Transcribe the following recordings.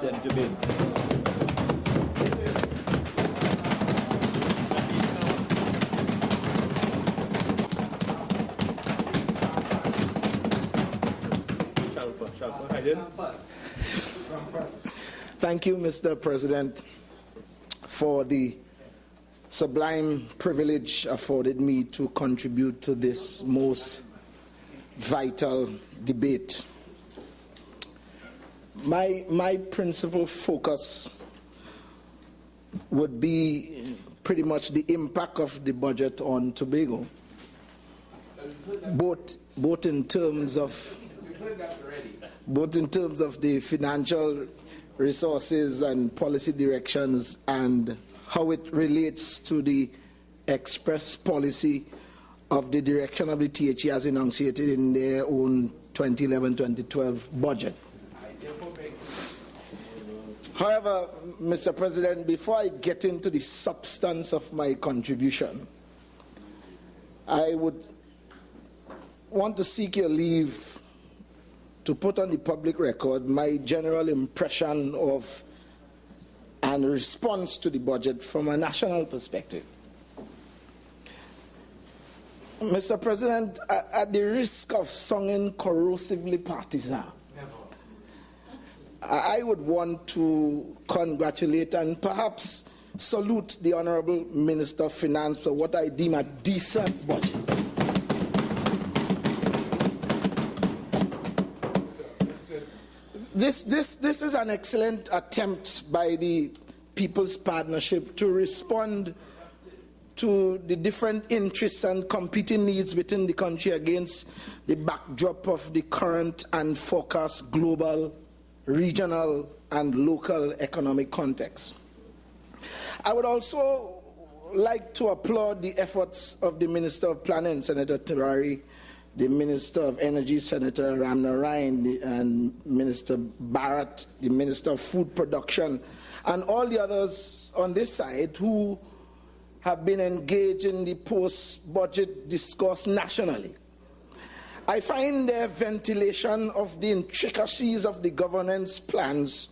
Senator Baynes. Thank you, Mr. President, for the sublime privilege afforded me to contribute to this most vital debate. My principal focus would be pretty much the impact of the budget on Tobago, both in terms of the financial resources and policy directions and how it relates to the express policy of the direction of the THE as enunciated in their own 2011-2012 budget. However, Mr. President, before I get into the substance of my contribution, I would want to seek your leave to put on the public record my general impression of and response to the budget from a national perspective. Mr. President, at the risk of sounding corrosively partisan, I would want to congratulate and perhaps salute the Honorable Minister of Finance for what I deem a decent budget. This is an excellent attempt by the People's Partnership to respond to the different interests and competing needs within the country against the backdrop of the current and forecast global, regional, and local economic context. I would also like to applaud the efforts of the Minister of Planning, Senator Terari, the Minister of Energy, Senator Ramna Ryan, and Minister Barrett, the Minister of Food Production, and all the others on this side who have been engaged in the post-budget discourse nationally. I find their ventilation of the intricacies of the governance plans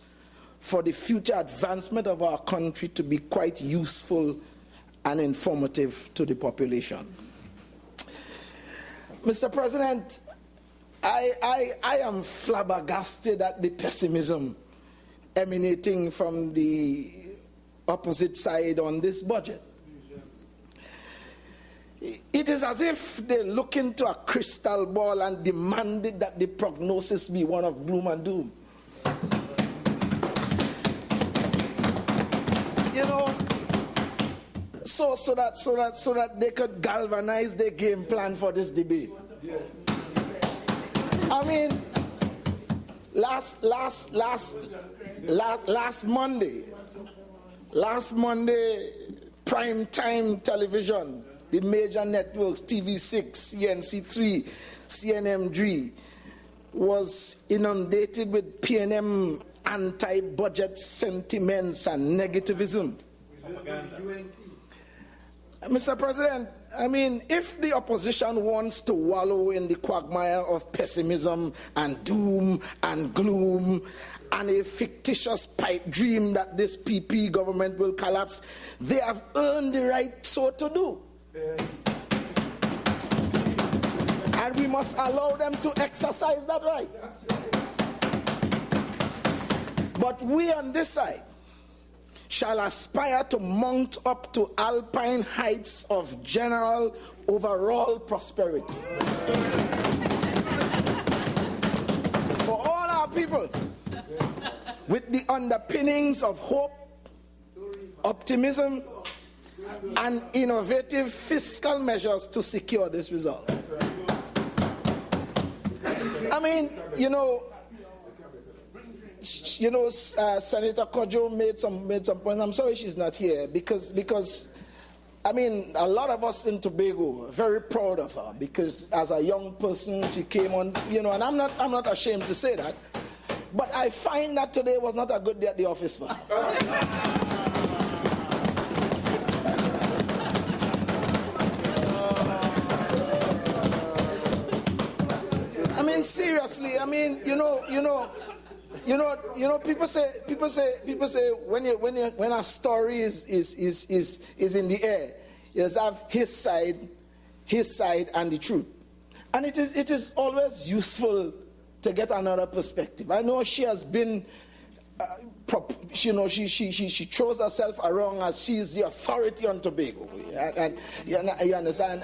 for the future advancement of our country to be quite useful and informative to the population. Mr. President, I am flabbergasted at the pessimism emanating from the opposite side on this budget. It is as if they look into a crystal ball and demanded that the prognosis be one of gloom and doom. You know, so that they could galvanize their game plan for this debate. Yes. I mean, last Monday, prime time television, the major networks, TV6, CNC3, CNM3, was inundated with PNM anti-budget sentiments and negativism. Mr. President, I mean, if the opposition wants to wallow in the quagmire of pessimism and doom and gloom and a fictitious pipe dream that this PP government will collapse, they have earned the right so to do. And we must allow them to exercise that right. But we on this side shall aspire to mount up to alpine heights of general overall prosperity. For all our people, with the underpinnings of hope, optimism, and innovative fiscal measures to secure this result. I mean, Senator Kojo made some points. I'm sorry she's not here because I mean, a lot of us in Tobago are very proud of her because as a young person she came on, and I'm not ashamed to say that. But I find that today was not a good day at the office for her. I mean, seriously, I mean, People say when a story is in the air, you just have his side, and the truth. And it is always useful to get another perspective. I know she has been, she throws herself around as she is the authority on Tobago, and you understand.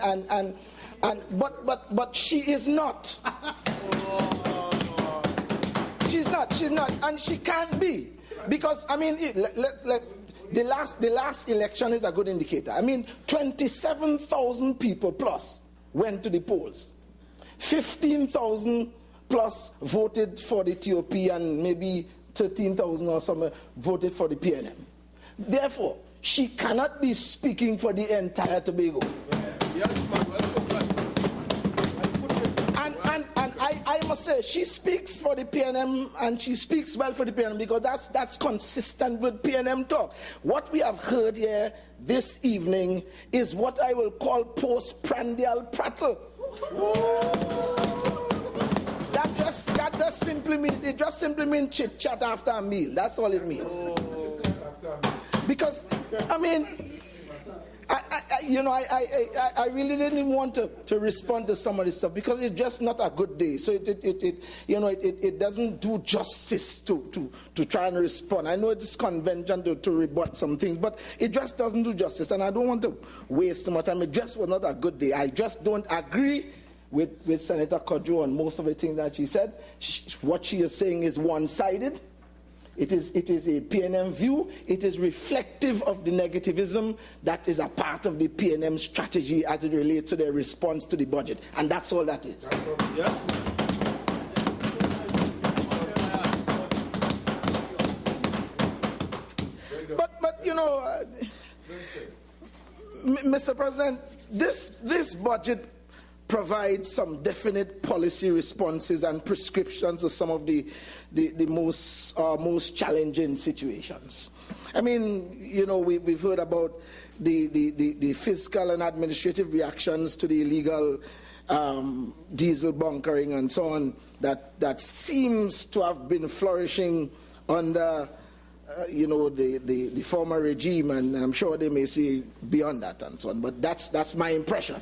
But she is not. She's not, and she can't be, because the last election is a good indicator. 27,000 people plus went to the polls. 15,000 plus voted for the TOP, and maybe 13,000 or something voted for the PNM. Therefore, she cannot be speaking for the entire Tobago. I must say, she speaks for the PNM, and she speaks well for the PNM, because that's consistent with PNM talk. What we have heard here this evening is what I will call postprandial prattle. That just simply means chit chat after a meal. That's all it means. Because I really didn't want to respond to some of this stuff, because it's just not a good day. So it doesn't do justice to try and respond. I know it's convention to rebut some things, but it just doesn't do justice, and I don't want to waste my time. It just was not a good day. I just don't agree with Senator Kodjo on most of the things that she said. What she is saying is one-sided. It is a PNM view. It is reflective of the negativism that is a part of the PNM strategy as it relates to their response to the budget. And that's all that is. Yeah. But Mr. President, this budget provides some definite policy responses and prescriptions to some of the most challenging situations. We've heard about the fiscal and administrative reactions to the illegal diesel bunkering and so on that seems to have been flourishing under the former regime, and I'm sure they may see beyond that and so on. But that's my impression.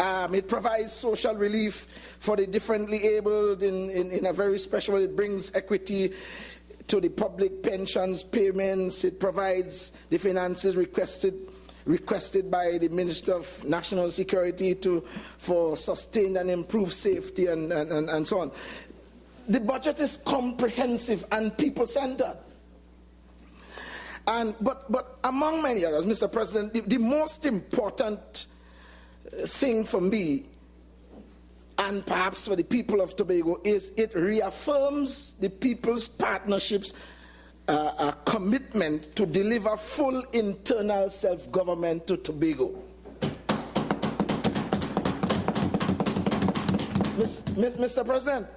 It provides social relief for the differently abled in a very special way. It brings equity to the public pensions payments. It provides the finances requested by the Minister of National Security for sustained and improved safety and so on. The budget is comprehensive and people-centered. But among many others, Mr. President, the most important thing for me, and perhaps for the people of Tobago, is it reaffirms the People's Partnership's commitment to deliver full internal self-government to Tobago. Mr. President,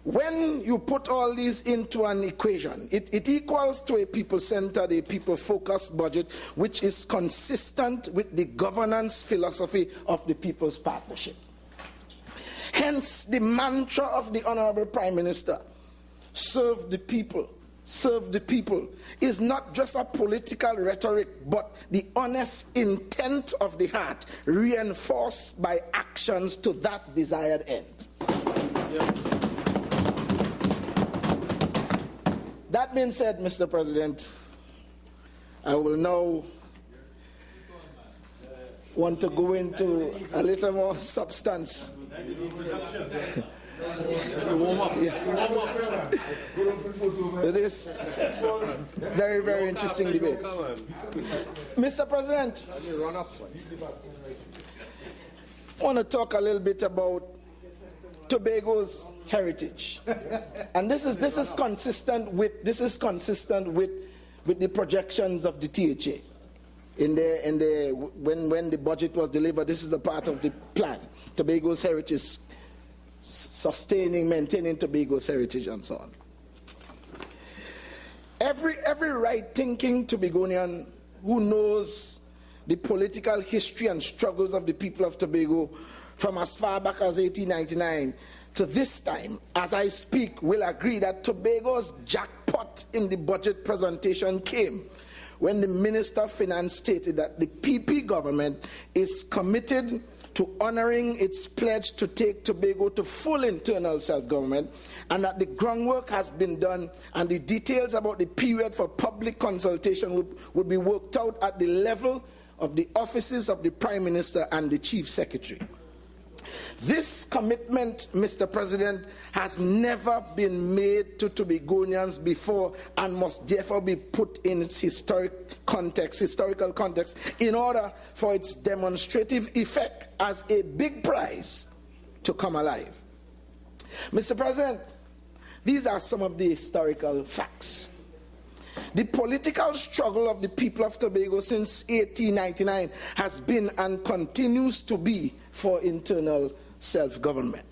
when you put all these into an equation, it equals to a people-centered, a people-focused budget, which is consistent with the governance philosophy of the People's Partnership. Hence, the mantra of the Honorable Prime Minister, serve the people, is not just a political rhetoric, but the honest intent of the heart, reinforced by actions to that desired end. Yeah. That being said, Mr. President, I will now want to go into a little more substance. It is very, very interesting debate. Mr. President, I want to talk a little bit about Tobago's heritage, and this is consistent with the projections of the THA. When the budget was delivered, this is a part of the plan. Tobago's heritage, sustaining, maintaining Tobago's heritage, and so on. Every right-thinking Tobagonian who knows the political history and struggles of the people of Tobago from as far back as 1899 to this time, as I speak, will agree that Tobago's jackpot in the budget presentation came when the Minister of Finance stated that the PP government is committed to honoring its pledge to take Tobago to full internal self-government, and that the groundwork has been done and the details about the period for public consultation would be worked out at the level of the offices of the Prime Minister and the Chief Secretary. This commitment, Mr. President, has never been made to Tobagonians before and must therefore be put in its historical context, in order for its demonstrative effect as a big prize to come alive. Mr. President, these are some of the historical facts. The political struggle of the people of Tobago since 1899 has been and continues to be for internal self-government.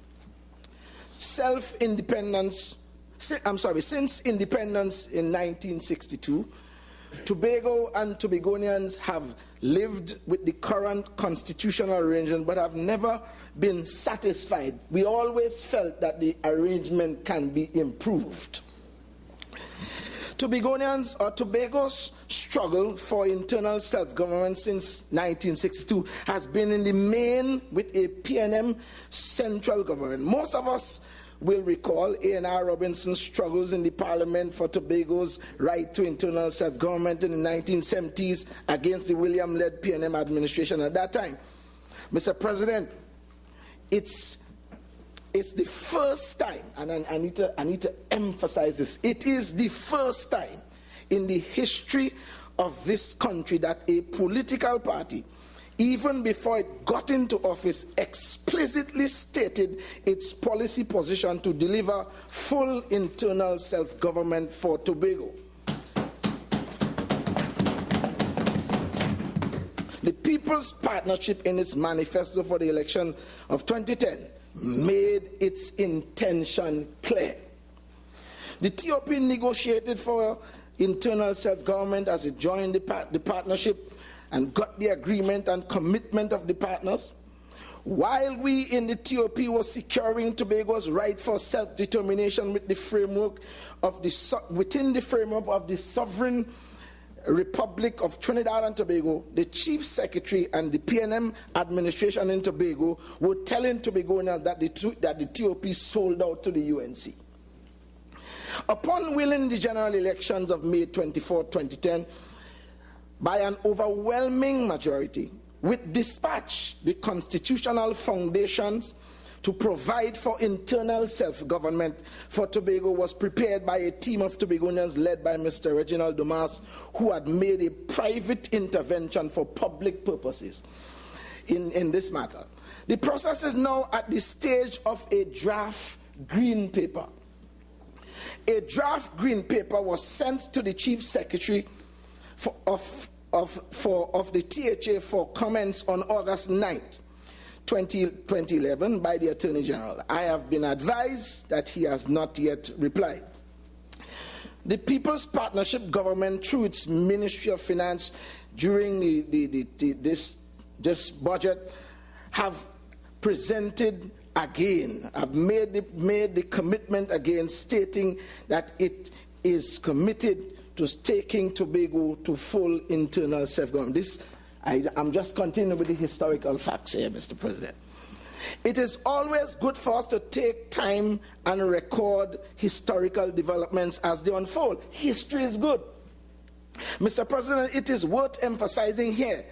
Since independence in 1962, Tobago and Tobagonians have lived with the current constitutional arrangement but have never been satisfied. We always felt that the arrangement can be improved. Tobagonians or Tobago's struggle for internal self-government since 1962 has been in the main with a PNM central government. Most of us will recall A&R Robinson's struggles in the Parliament for Tobago's right to internal self-government in the 1970s against the William-led PNM administration at that time. Mr. President, it's the first time, and I need to emphasize this, it is the first time in the history of this country that a political party, even before it got into office, explicitly stated its policy position to deliver full internal self-government for Tobago. The People's Partnership in its manifesto for the election of 2010 made its intention clear. The TOP negotiated for internal self-government as it joined the partnership and got the agreement and commitment of the partners. While we in the TOP were securing Tobago's right for self-determination within the framework of the Sovereign Republic of Trinidad and Tobago, the Chief Secretary and the PNM administration in Tobago were telling Tobagonians that the TOP sold out to the UNC. Upon winning the general elections of May 24, 2010, by an overwhelming majority, with dispatch, the constitutional foundations to provide for internal self-government for Tobago was prepared by a team of Tobagonians led by Mr. Reginald Dumas, who had made a private intervention for public purposes in this matter. The process is now at the stage of a draft green paper. A draft green paper was sent to the Chief Secretary of the THA for comments on August 9th, 2011 by the Attorney General. I have been advised that he has not yet replied. The People's Partnership government, through its Ministry of Finance during this budget, have presented again, have made the commitment again, stating that it is committed to taking Tobago to full internal self-government. I'm just continuing with the historical facts here, Mr. President. It is always good for us to take time and record historical developments as they unfold. History is good. Mr. President, it is worth emphasizing here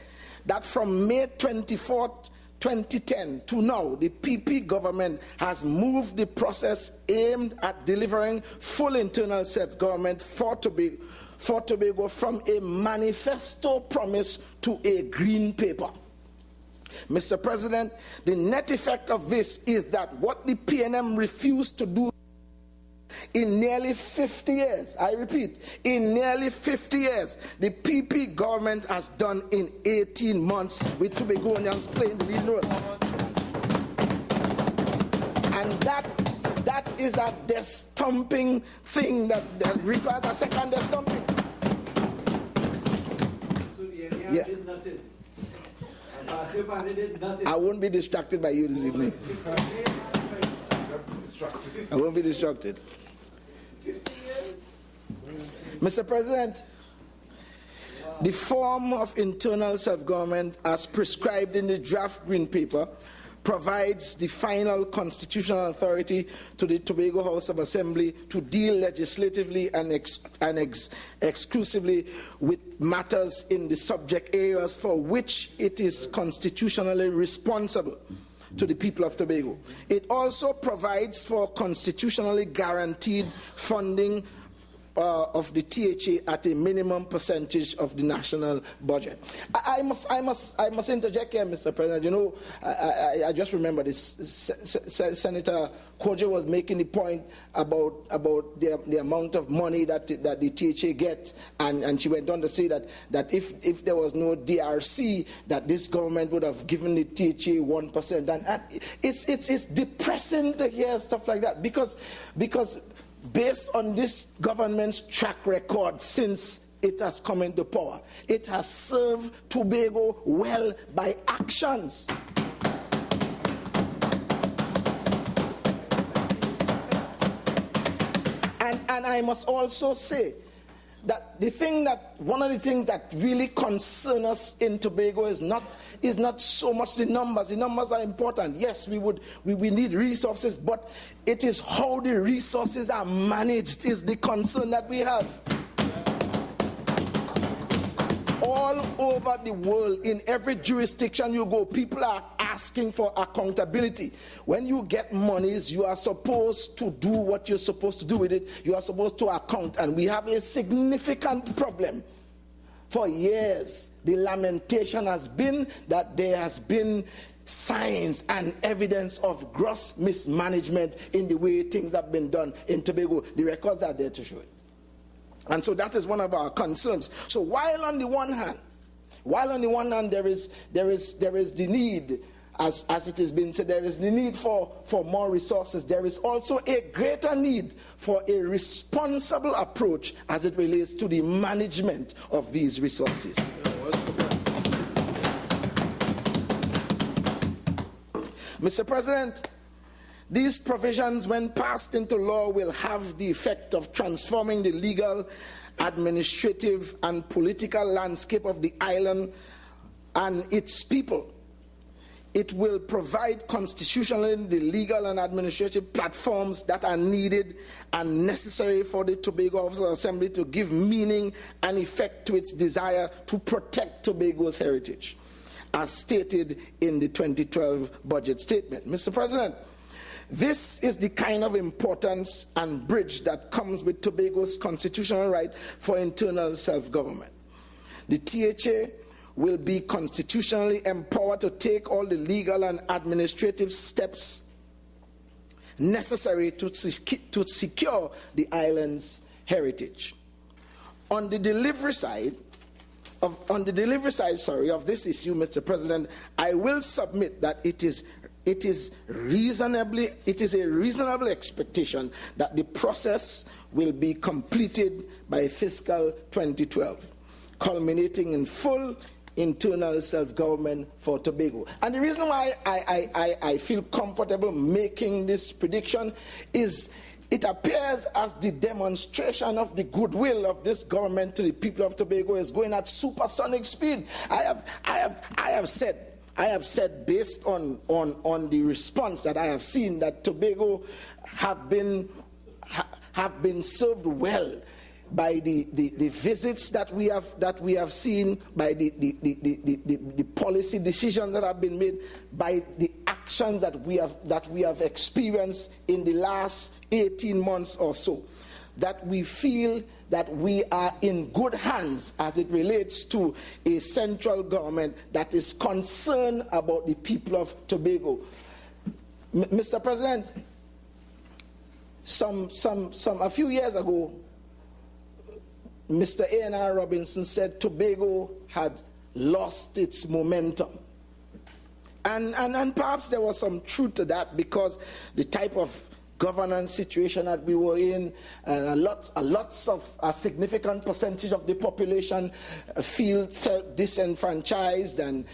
that from May 24th, 2010 to now, the PP government has moved the process aimed at delivering full internal self-government for Tobago from a manifesto promise to a green paper. Mr. President, the net effect of this is that what the PNM refused to do in nearly 50 years, I repeat, in nearly 50 years, the PP government has done in 18 months with Tobagonians playing the lead role. And that is a destumping thing that requires a second destumping. So the area did nothing. I won't be distracted by you this evening. I won't be distracted. 50 years. Mr. President, the form of internal self-government as prescribed in the draft Green Paper provides the final constitutional authority to the Tobago House of Assembly to deal legislatively and exclusively with matters in the subject areas for which it is constitutionally responsible to the people of Tobago. It also provides for constitutionally guaranteed funding of the THA at a minimum percentage of the national budget. I must interject here, Mr. President. You know, I just remember this. Senator Kojo was making the point about the amount of money that the THA get, and she went on to say that if there was no DRC, that this government would have given the THA 1%. And it's depressing to hear stuff like that because based on this government's track record since it has come into power, it has served Tobago well by actions. And I must also say that one of the things that really concern us in Tobago is not so much the numbers. The numbers are important. Yes, we need resources, but it is how the resources are managed is the concern that we have. All over the world, in every jurisdiction you go, people are asking for accountability. When you get monies, you are supposed to do what you're supposed to do with it. You are supposed to account, and we have a significant problem. For years, the lamentation has been that there has been signs and evidence of gross mismanagement in the way things have been done in Tobago. The records are there to show it. And so that is one of our concerns. So while on the one hand there is the need, as it has been said, there is the need for more resources. There is also a greater need for a responsible approach as it relates to the management of these resources. Mr. President, these provisions, when passed into law, will have the effect of transforming the legal, administrative, and political landscape of the island and its people. It will provide constitutionally the legal and administrative platforms that are needed and necessary for the Tobago House of Assembly to give meaning and effect to its desire to protect Tobago's heritage, as stated in the 2012 budget statement. Mr. President, this is the kind of importance and bridge that comes with Tobago's constitutional right for internal self-government. The THA will be constitutionally empowered to take all the legal and administrative steps necessary to secure the island's heritage. On the delivery side of this issue, Mr. President, I will submit that it is a reasonable expectation that the process will be completed by fiscal 2012, culminating in full internal self-government for Tobago. And the reason why I feel comfortable making this prediction is it appears as the demonstration of the goodwill of this government to the people of Tobago is going at supersonic speed. I have said based on the response that I have seen that Tobago have been served well by the visits that we have seen, by the policy decisions that have been made, by the actions that we have experienced in the last 18 months or so, that we feel that we are in good hands as it relates to a central government that is concerned about the people of Tobago. Mr. President, a few years ago, Mr. A.N.R. Robinson said Tobago had lost its momentum. And perhaps there was some truth to that, because the type of governance situation that we were in, and a significant percentage of the population felt disenfranchised and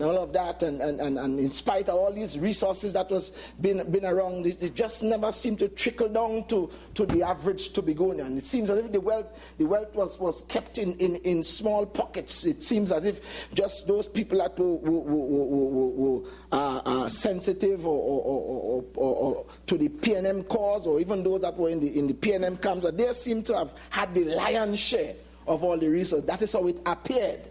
all of that, and in spite of all these resources that was been around, it just never seemed to trickle down to the average Tobagonian. It seems as if the wealth was kept in small pockets. It seems as if just those people that were sensitive or to the PNM cause, or even those that were in the PNM camps, that they seem to have had the lion's share of all the resources. That is how it appeared.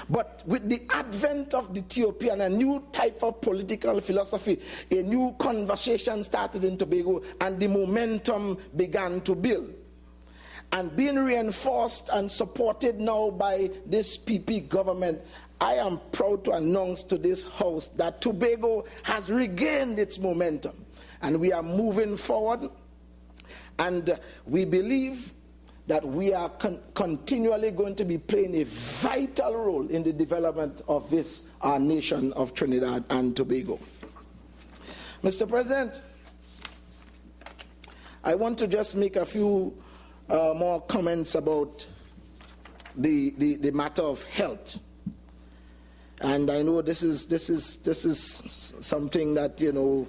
But with the advent of the TOP and a new type of political philosophy, a new conversation started in Tobago, and the momentum began to build. And being reinforced and supported now by this PP government, I am proud to announce to this House that Tobago has regained its momentum, and we are moving forward, and we believe that we are continually going to be playing a vital role in the development of this, our nation of Trinidad and Tobago. Mr. President, I want to just make a few more comments about the matter of health. And I know this is something that, you know,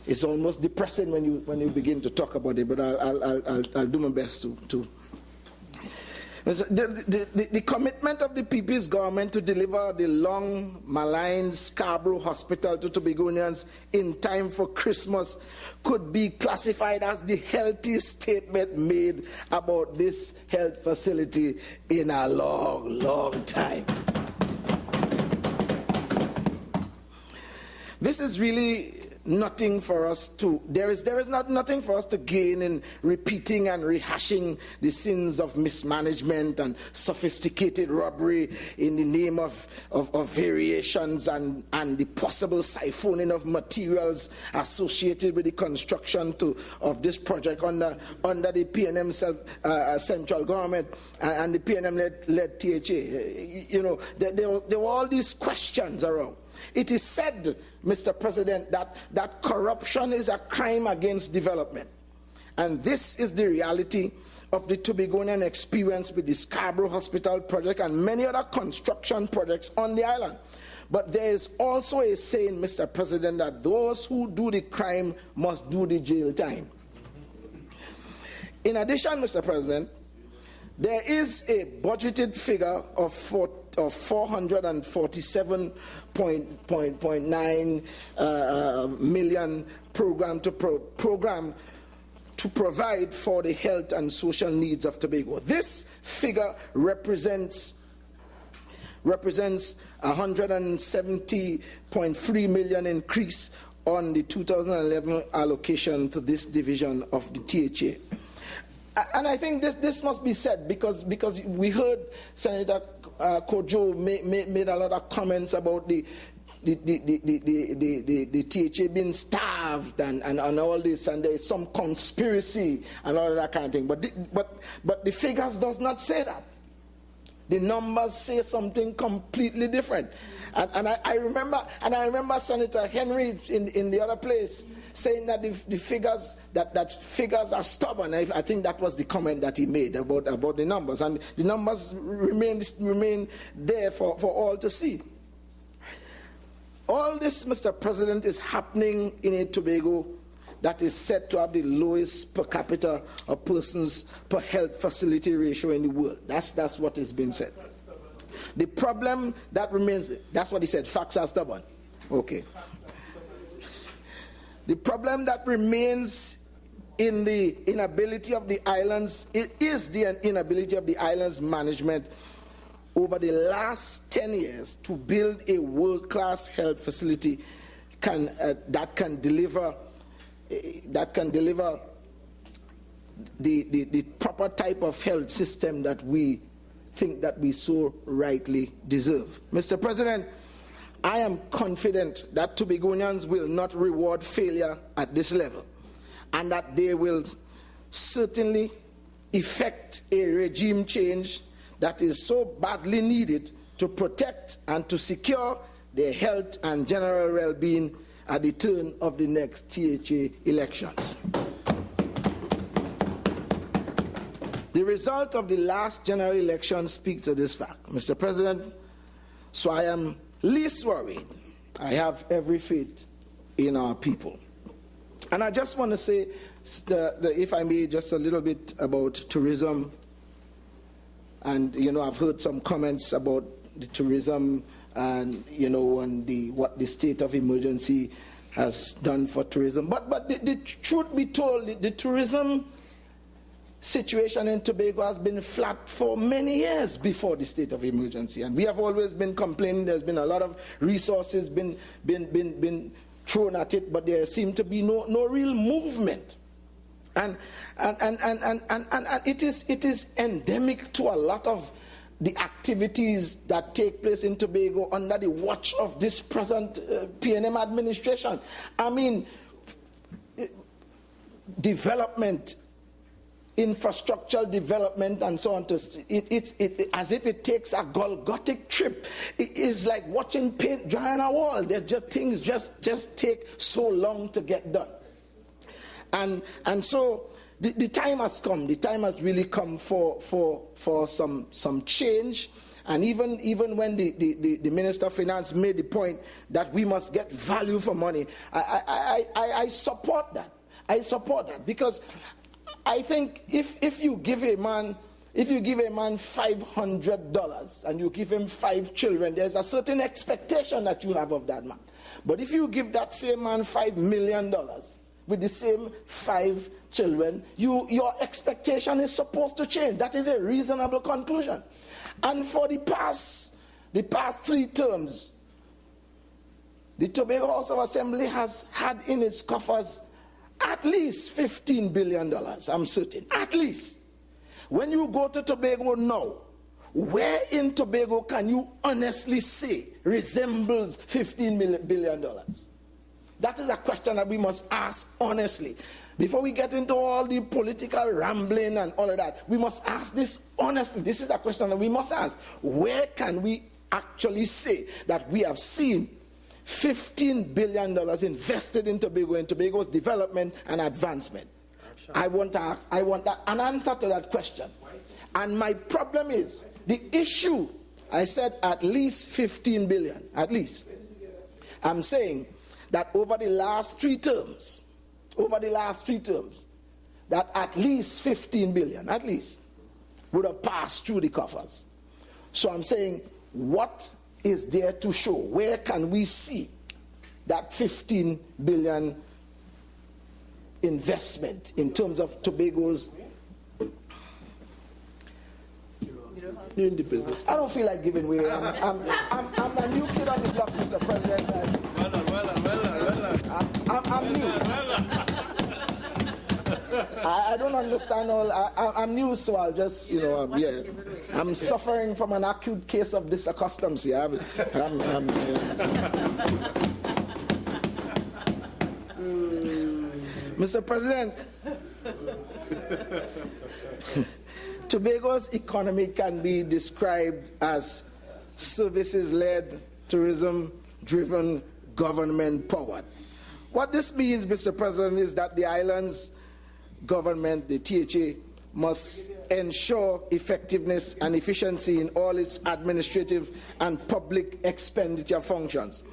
it's almost depressing when you begin to talk about it, but I'll do my best to. The commitment of the PP's government to deliver the long maligned Scarborough Hospital to Tobagonians in time for Christmas could be classified as the healthiest statement made about this health facility in a long, long time. This is really nothing for us to, there is nothing for us to gain in repeating and rehashing the sins of mismanagement and sophisticated robbery in the name of variations and the possible siphoning of materials associated with the construction of this project under the PNM central government and the PNM-led THA. You know, there were all these questions around. It is said, Mr. President, that corruption is a crime against development. And this is the reality of the Tobagonian experience with the Scarborough Hospital project and many other construction projects on the island. But there is also a saying, Mr. President, that those who do the crime must do the jail time. In addition, Mr. President, there is a budgeted figure of 447.9 million program to provide for the health and social needs of Tobago. This figure represents 170.3 million increase on the 2011 allocation to this division of the THA. And I think this must be said because we heard Senator Kojo made a lot of comments about the THA being starved and all this, and there is some conspiracy and all of that kind of thing. But the figures does not say that. The numbers say something completely different. And I remember Senator Henry in the other place saying that the figures that figures are stubborn. I think that was the comment that he made about the numbers, and the numbers remain there for all to see. All this, Mr. President, is happening in a Tobago that is said to have the lowest per capita of persons per health facility ratio in the world. That's what has been said. The problem that remains, that's what he said, facts are stubborn. Okay. The problem that remains in the inability of the islands, it is the inability of the islands management over the last 10 years to build a world-class health facility that can deliver the proper type of health system that we think that we so rightly deserve. Mr. President, I am confident that Tobagonians will not reward failure at this level, and that they will certainly effect a regime change that is so badly needed to protect and to secure their health and general well-being at the turn of the next THA elections. The result of the last general election speaks to this fact, Mr. President, so I am least worried. I have every faith in our people. And I just want to say, if I may, just a little bit about tourism. And, I've heard some comments about the tourism and, and what the state of emergency has done for tourism. But the truth be told, the tourism situation in Tobago has been flat for many years before the state of emergency, and we have always been complaining. There's been a lot of resources been thrown at it, but there seemed to be no real movement, and it is endemic to a lot of the activities that take place in Tobago under the watch of this present PNM administration. I mean, development, infrastructural development and so on, it's as if it takes a Golgothic trip. It is like watching paint dry on a wall. Things just take so long to get done. And so the time has come. The time has really come for some change. And even when the Minister of Finance made the point that we must get value for money, I support that. I support that, because I think if you give a man $500 and you give him 5 children, there's a certain expectation that you have of that man. But if you give that same man $5 million with the same 5 children, your expectation is supposed to change. That is a reasonable conclusion. And for the past 3 terms, the Tobago House of Assembly has had in its coffers at least $15 billion, I'm certain. At least. When you go to Tobago now, where in Tobago can you honestly say resembles $15 billion? That is a question that we must ask honestly. Before we get into all the political rambling and all of that, we must ask this honestly. This is a question that we must ask. Where can we actually say that we have seen $15 billion invested in Tobago's development and advancement? I want an answer to that question. And my problem is, the issue, I said at least 15 billion, at least. I'm saying that over the last 3 terms, that at least 15 billion, at least, would have passed through the coffers. So I'm saying, what is there to show? Where can we see that 15 billion investment in terms of Tobago's in the business? I don't feel like giving way. I'm a new kid on the block, Mr. President. I'm new. I don't understand all. I'm new, so I'll just, I'm suffering from an acute case of disaccustomancy. Mr. President, Tobago's economy can be described as services-led, tourism-driven, government-powered. What this means, Mr. President, is that the island's government, the THA, must ensure effectiveness and efficiency in all its administrative and public expenditure functions.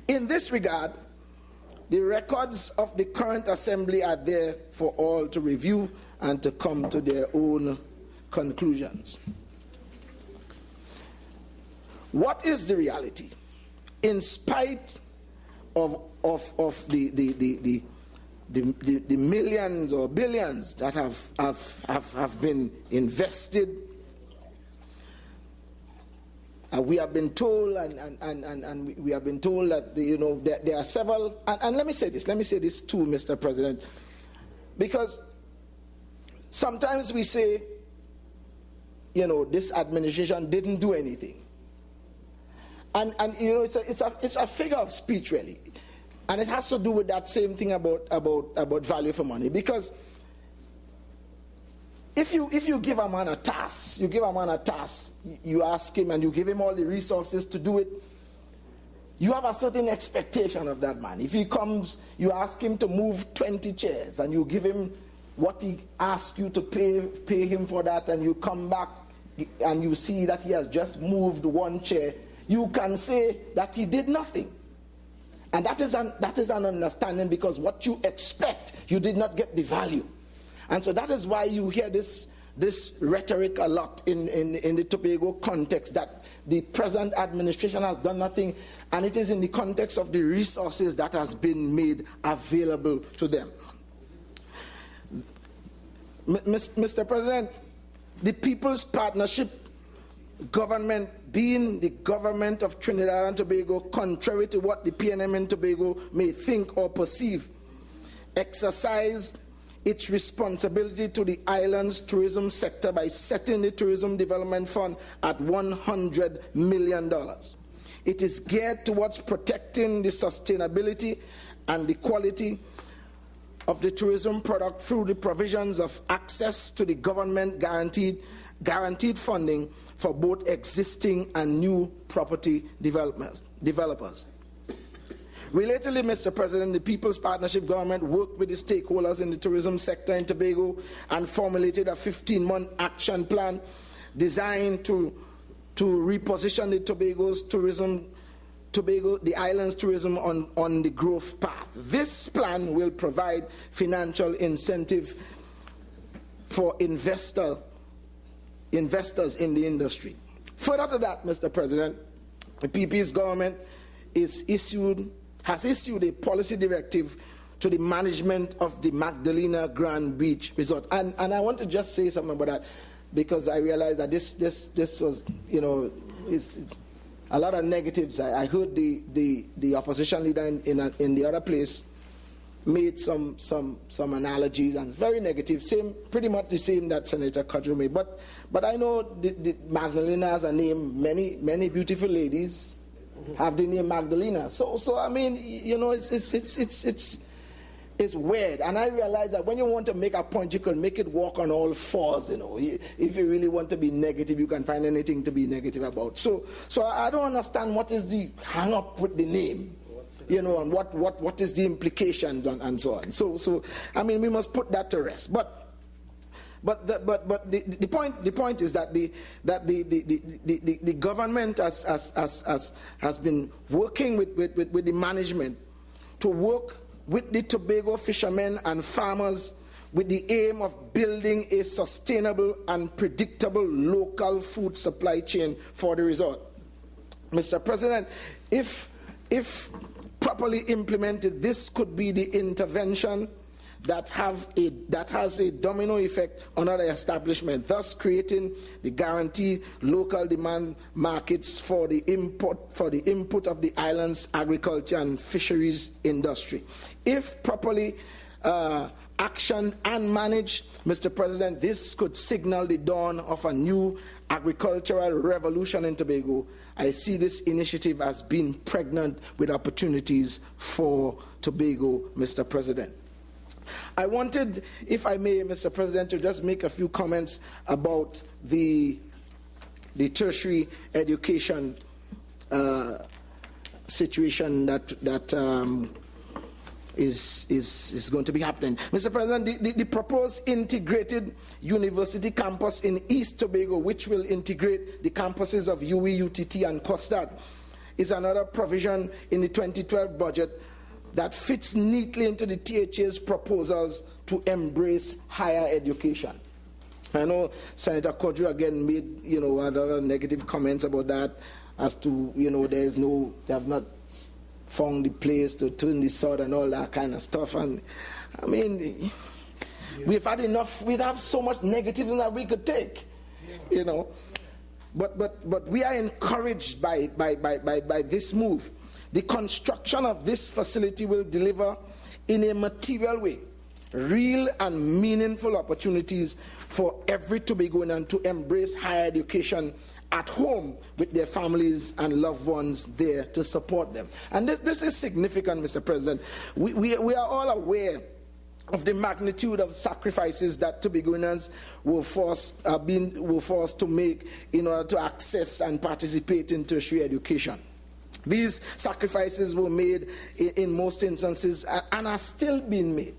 In this regard, the records of the current assembly are there for all to review and to come to their own conclusions. What is the reality? In spite of the millions or billions that have been invested, we have been told, and we have been told that there are several. And let me say this too, Mr. President, because sometimes we say, this administration didn't do anything, and it's a figure of speech really, and it has to do with that same thing about value for money. Because if you give a man a task, you ask him and you give him all the resources to do it, you have a certain expectation of that man. If he comes, you ask him to move 20 chairs, and you give him what he asks you to pay him for that, and you come back and you see that he has just moved one chair, you can say that he did nothing. And that is an understanding, because what you expect, you did not get the value. And so that is why you hear this rhetoric a lot in the Tobago context, that the present administration has done nothing, and it is in the context of the resources that has been made available to them. Mr. President, the People's Partnership government, being the government of Trinidad and Tobago, contrary to what the PNM in Tobago may think or perceive, exercised its responsibility to the island's tourism sector by setting the Tourism Development Fund at $100 million. It is geared towards protecting the sustainability and the quality of the tourism product through the provisions of access to the government guaranteed funding for both existing and new property developers. Relatedly, Mr. President, the People's Partnership government worked with the stakeholders in the tourism sector in Tobago and formulated a 15-month action plan designed to reposition the island's tourism on the growth path. This plan will provide financial incentive for investors in the industry. Further to that, Mr. President, the PP's government has issued a policy directive to the management of the Magdalena Grand Beach Resort. And I want to just say something about that, because I realize that this was, is a lot of negatives. I heard the opposition leader in the other place made some analogies, and it's very negative, pretty much the same that Senator Kudrow made. But I know the Magdalena has a name. Many beautiful ladies have the name Magdalena. So I mean, it's weird. And I realize that when you want to make a point, you can make it walk on all fours. If you really want to be negative, you can find anything to be negative about. So I don't understand what is the hang up with the name, and what is the implications and so on. So I mean, we must put that to rest. But the point is that the government has been working with the management to work with the Tobago fishermen and farmers with the aim of building a sustainable and predictable local food supply chain for the resort. Mr. President, if properly implemented, this could be the intervention that has a domino effect on other establishments, thus creating the guaranteed local demand markets for the input of the island's agriculture and fisheries industry. If properly actioned and managed, Mr. President, this could signal the dawn of a new agricultural revolution in Tobago. I see this initiative as being pregnant with opportunities for Tobago, Mr. President. I wanted, if I may, Mr. President, to just make a few comments about the tertiary education situation that is going to be happening. Mr. President, the proposed integrated university campus in East Tobago, which will integrate the campuses of UWI, UTT, and COSTAD, is another provision in the 2012 budget that fits neatly into the THA's proposals to embrace higher education. I know Senator Kudrow again made, other negative comments about that, as to, they have not found the place to turn the sword and all that kind of stuff. And I mean, we've had enough. We have so much negativism that we could take, But we are encouraged by this move. The construction of this facility will deliver in a material way real and meaningful opportunities for every Tobagoan to embrace higher education at home with their families and loved ones there to support them. And this is significant, Mr. President. We are all aware of the magnitude of sacrifices that Tobagoans were forced to make in order to access and participate in tertiary education. These sacrifices were made in most instances and are still being made.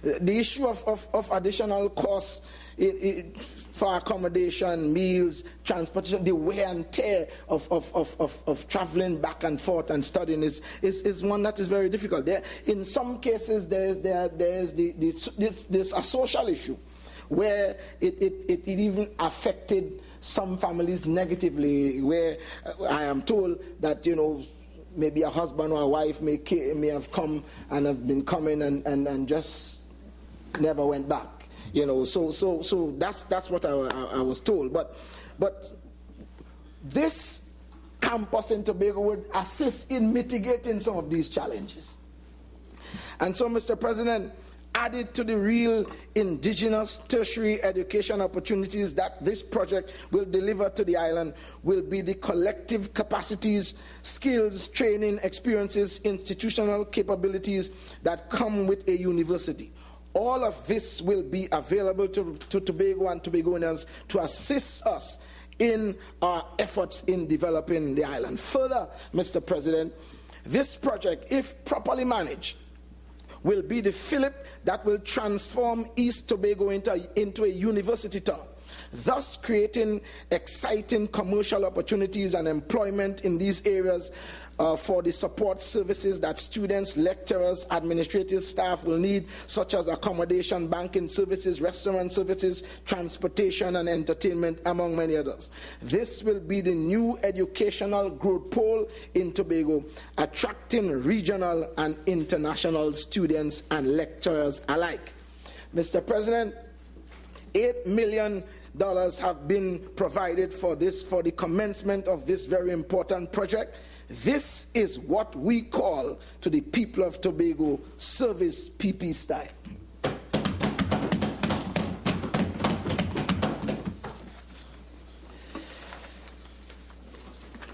The issue of additional costs for accommodation, meals, transportation, the wear and tear of traveling back and forth and studying is one that is very difficult. In some cases, there's a social issue where it even affected some families negatively, where I am told that, maybe a husband or a wife may have come and have been coming and just never went back. So that's what I was told. But this campus in Tobago would assist in mitigating some of these challenges. And so, Mr. President, added to the real indigenous tertiary education opportunities that this project will deliver to the island will be the collective capacities, skills, training, experiences, institutional capabilities that come with a university. All of this will be available to Tobago and Tobagoans to assist us in our efforts in developing the island. Further, Mr. President, this project, if properly managed, will be the fillip that will transform East Tobago into a university town, thus creating exciting commercial opportunities and employment in these areas for the support services that students, lecturers, administrative staff will need, such as accommodation, banking services, restaurant services, transportation and entertainment, among many others. This will be the new educational growth pole in Tobago, attracting regional and international students and lecturers alike. Mr. President, $8 million have been provided for the commencement of this very important project. This is what we call, to the people of Tobago, service PP style.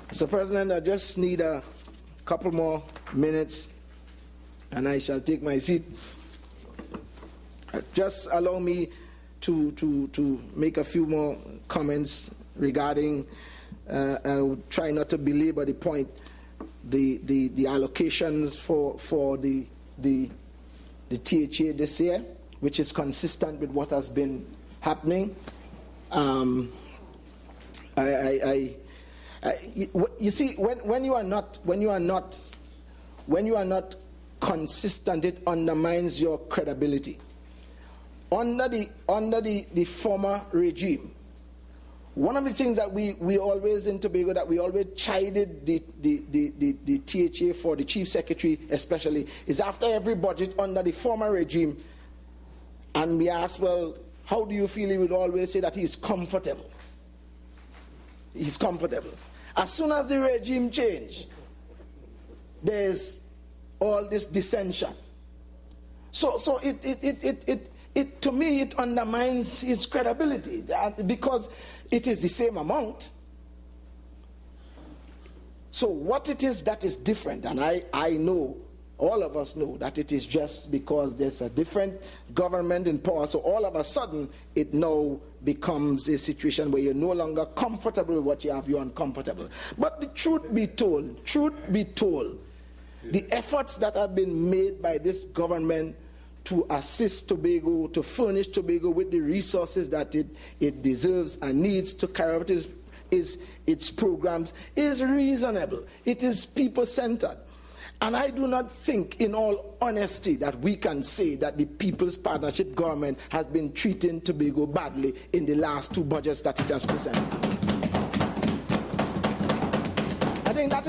Mr. President, I just need a couple more minutes and I shall take my seat. Just allow me to make a few more comments regarding, I will try not to belabor the point, the allocations for the THA this year, which is consistent with what has been happening. You see, when you are not consistent, it undermines your credibility. Under the former regime, one of the things that we always in Tobago, that we always chided the THA for, the chief secretary especially, is after every budget under the former regime, and we asked, well, how do you feel? He would always say that he's comfortable. He's comfortable. As soon as the regime changed, there's all this dissension. So it to me, it undermines his credibility, because it is the same amount. So what it is that is different, and I know, all of us know, that it is just because there's a different government in power, so all of a sudden it now becomes a situation where you're no longer comfortable with what you have, you're uncomfortable. But the truth be told, the efforts that have been made by this government to assist Tobago, to furnish Tobago with the resources that it deserves and needs to carry out its programs is reasonable. It is people-centered. And I do not think, in all honesty, that we can say that the People's Partnership government has been treating Tobago badly in the last two budgets that it has presented. I think that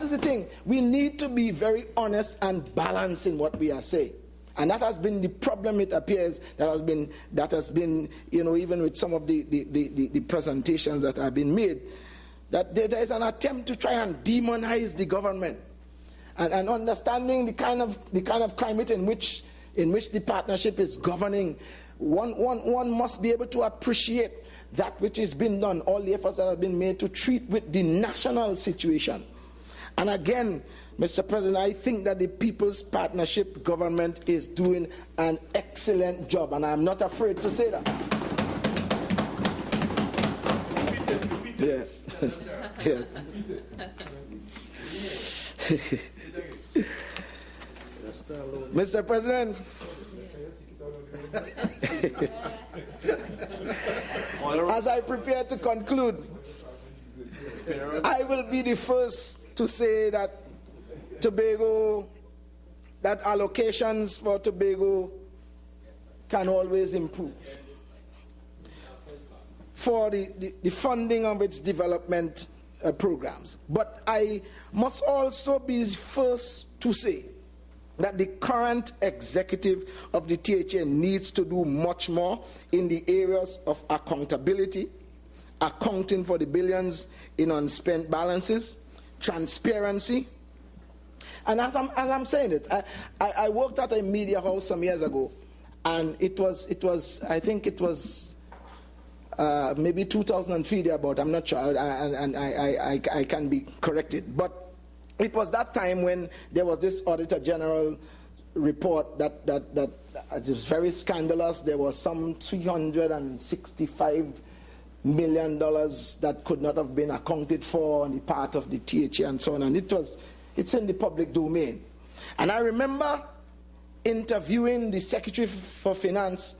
is the thing. We need to be very honest and balanced in what we are saying. And that has been the problem, it appears, that has been, even with some of the presentations that have been made, that there is an attempt to try and demonize the government. And understanding the kind of climate in which the partnership is governing, one must be able to appreciate that which has been done, all the efforts that have been made to treat with the national situation. And again, Mr. President, I think that the People's Partnership government is doing an excellent job, and I'm not afraid to say that. Yeah. Yeah. Mr. President, as I prepare to conclude, I will be the first to say that Tobago, that allocations for Tobago can always improve for the funding of its development programs. But I must also be first to say that the current executive of the THA needs to do much more in the areas of accountability, accounting for the billions in unspent balances, transparency. And as I'm saying it, I worked at a media house some years ago, and it was I think it was maybe 2003 thereabout, I'm not sure, and I can be corrected. But it was that time when there was this Auditor General report that it was very scandalous. There was some $365 million that could not have been accounted for on the part of the THA and so on. And it's in the public domain. And I remember interviewing the Secretary for Finance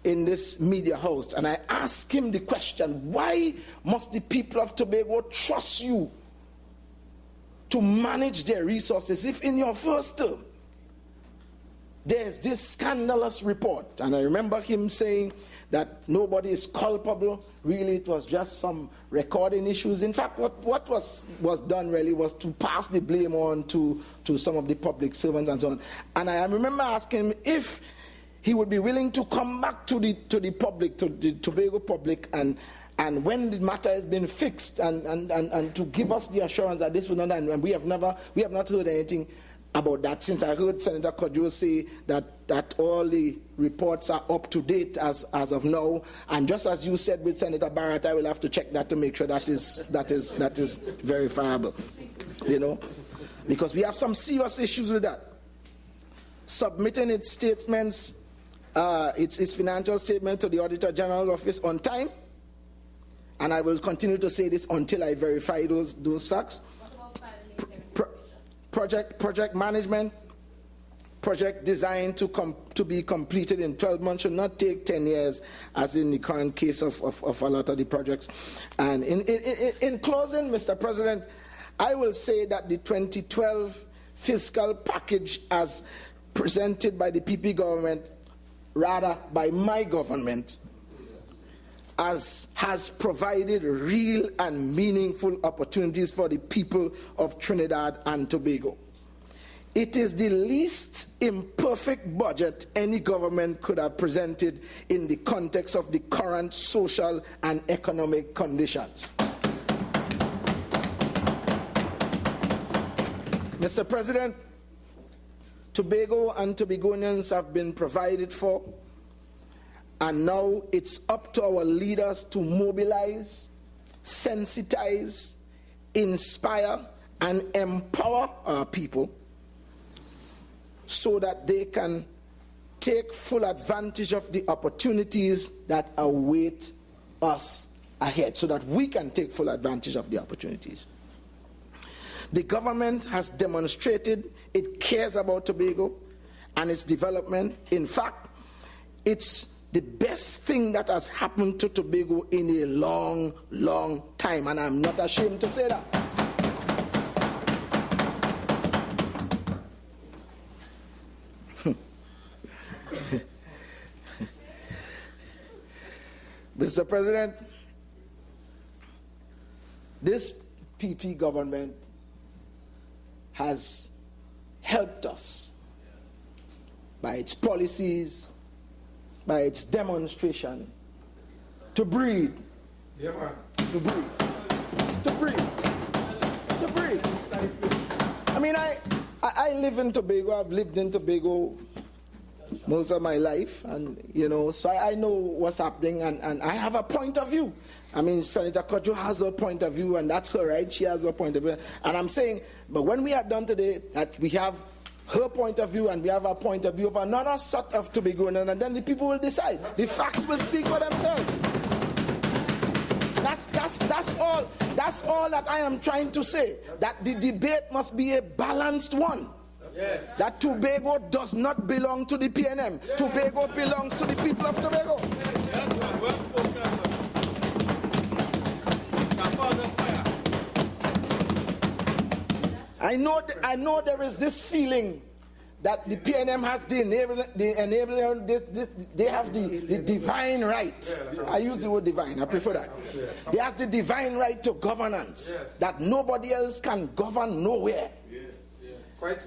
in this media house, and I asked him the question, why must the people of Tobago trust you to manage their resources if in your first term there's this scandalous report? And I remember him saying that nobody is culpable. Really, it was just some recording issues. In fact, what was done really was to pass the blame on to some of the public servants and so on. And I remember asking him if he would be willing to come back to the public, to the Tobago public, and when the matter has been fixed, and to give us the assurance that this will not, and we have not heard anything about that since I heard Senator Kodjo say that all the reports are up to date as of now. And just as you said with Senator Barrett, I will have to check that to make sure that is verifiable. You know, because we have some serious issues with that. Submitting its statements, its financial statement to the Auditor General's office on time. And I will continue to say this until I verify those facts. Project management, project designed to be completed in 12 months should not take 10 years, as in the current case of a lot of the projects. And in closing, Mr. President, I will say that the 2012 fiscal package as presented by the PP government, rather by my government, has provided real and meaningful opportunities for the people of Trinidad and Tobago. It is the least imperfect budget any government could have presented in the context of the current social and economic conditions. Mr. President, Tobago and Tobagonians have been provided for, and now it's up to our leaders to mobilize, sensitize, inspire, and empower our people so that they can take full advantage of the opportunities that await us ahead, so that we can take full advantage of the opportunities. The government has demonstrated it cares about Tobago and its development. In fact, it's the best thing that has happened to Tobago in a long, long time, and I'm not ashamed to say that. Mr. President, this PP government has helped us by its policies, by its demonstration, to breathe. Yeah, man. To breathe. To breathe. To breathe. I mean, I live in Tobago. I've lived in Tobago most of my life, and so I know what's happening, and I have a point of view. I mean, Senator Kodjo has her point of view, and that's her right. She has her point of view. And I'm saying, but when we are done today, that we have her point of view and we have a point of view of another sort of Tobagoan, and then the people will decide. The facts will speak for themselves. That's all that I am trying to say. That the debate must be a balanced one. Yes. That Tobago does not belong to the PNM. Yes. Tobago belongs to the people of Tobago. I know there is this feeling that the PNM has the they have the divine right. I use the word divine, I prefer that. They have the divine right to governance, that nobody else can govern nowhere.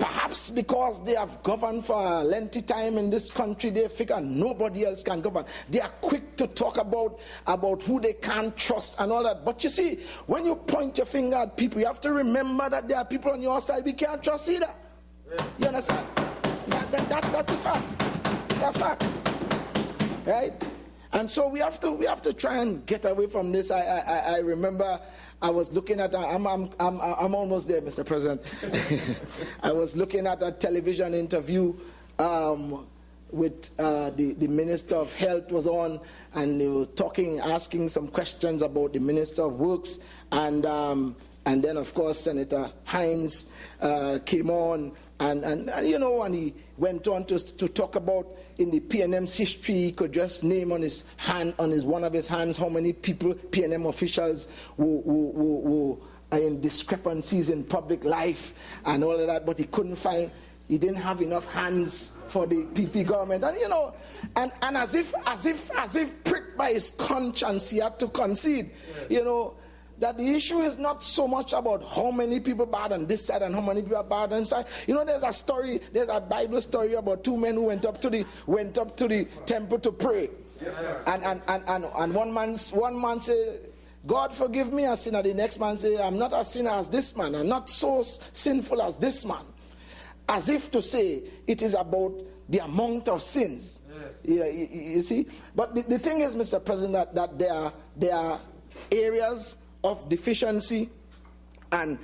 Perhaps because they have governed for a lengthy time in this country, they figure nobody else can govern. They are quick to talk about who they can't trust and all that. But you see, when you point your finger at people, you have to remember that there are people on your side we can't trust either. You understand? That's the fact. It's a fact, right? And so we have to try and get away from this. I remember I was looking at. I'm almost there, Mr. President. I was looking at a television interview with the Minister of Health was on, and they were asking some questions about the Minister of Works, and then of course Senator Hines came on. And he went on to talk about in the PNM's history. He could just name on his hand, one of his hands, how many people, PNM officials, who are in discrepancies in public life and all of that. But he didn't have enough hands for the PP government. And and as if pricked by his conscience, he had to concede, that the issue is not so much about how many people bad on this side and how many people are bad on this side. There's a Bible story about two men who went up to the temple to pray. Yes, and one man said, God forgive me a sinner. The next man said, I'm not as sinner as this man. I'm not so sinful as this man. As if to say it is about the amount of sins. Yes. You see? But the thing is, Mr. President, that there are areas of deficiency and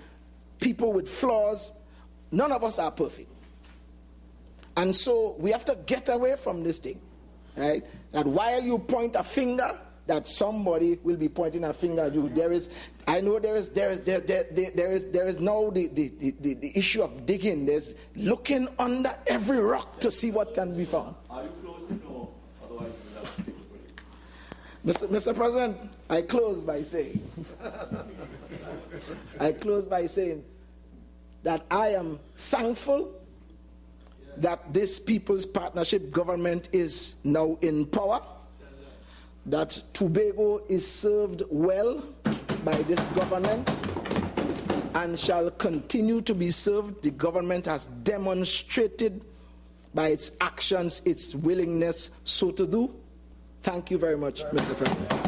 people with flaws. None of us are perfect. And so we have to get away from this thing, right? That while you point a finger, that somebody will be pointing a finger at you. There is now the issue of digging. There's looking under every rock to see what can be found. Are you close to know? Otherwise, Mr. President, I close by saying that I am thankful that this People's Partnership government is now in power, that Tobago is served well by this government and shall continue to be served. The government has demonstrated by its actions its willingness so to do. Thank you very much, Mr. President.